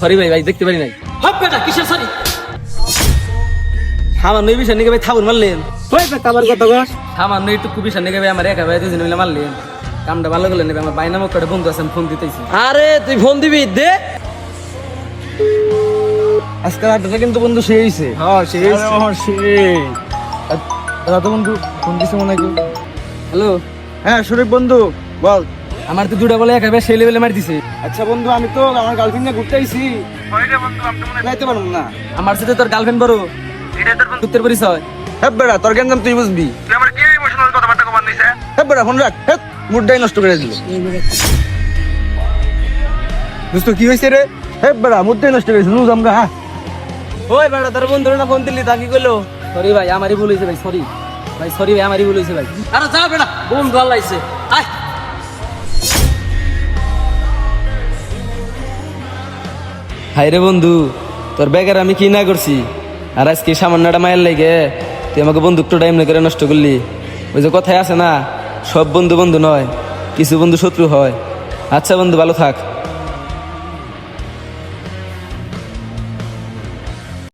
Sorry ভাই, ভাই দেখতে পারি নাই। হপ বেটা কিসের সরি? সামান্য এই বিষয় নিয়ে ভাই থাবুর মারলেন। ওই বেটা আবার কত গো? সামান্য একটু বিষয় নিয়ে ভাই আমার একা ভাই দুজন মিলে মারলেন। কামটা ভালো করলেন নেবে। আমার বাইনামক করে বন্ধু আছেন, ফোন দিতেছি। আরে তুই ফোন দিবি দে। আজকাল আড্ডাটা কিন্তু বন্ধু সেই হয়েছে। হ্যাঁ সেই দাদা বন্ধু ফোন দিছে মনে হয়। হ্যালো, হ্যাঁ শরীফ বন্ধু বল। আমার তো দুটা বলে একা ভাই সেই লেভেলে মার দিছে। আচ্ছা বন্ধু আমি তো আমার গার্লফ্রেন্ড নিয়ে ঘুরতে আইছি। যাইতে পারবো না। আমার সাথে তোর গার্লফ্রেন্ড বড়, এটাই তোর বন্ধুত্বের পরিচয়। হ্যাঁ বেটা তোর কেন তুই বুঝবি। তুই আমার কি ইমোশনাল কথাবার্তা কমান দিছে? হ্যাঁ বেটা ফোন রাখ। হ্যাঁ মুডটাই নষ্ট করে দিল। দোস্ত কি হয়েছে রে? হ্যাঁ বেটা মুডটাই নষ্ট করে দিল। আমগা হ্যাঁ ওই বেটা তোর বন্ধুর না ফোন দিলি তা কি কইলো? সরি ভাই আমারই ভুল হয়েছে ভাই, সরি ভাই, সরি ভাই আমারই ভুল হয়েছে ভাই। আরে যা বেটা বন্ধু আল্লাহ আইছে আয়। হাই রে বন্ধু, তোর ব্যাগের আমি কি না করছি? আর আজকে সামান্যটা মায়ের লাগে তুই আমাকে বন্ধুত্ব টাইম করে নষ্ট করলি। ওই যে কথায় আছে না, সব বন্ধু বন্ধু নয়, কিছু বন্ধু শত্রু হয়। আচ্ছা বন্ধু ভালো থাক।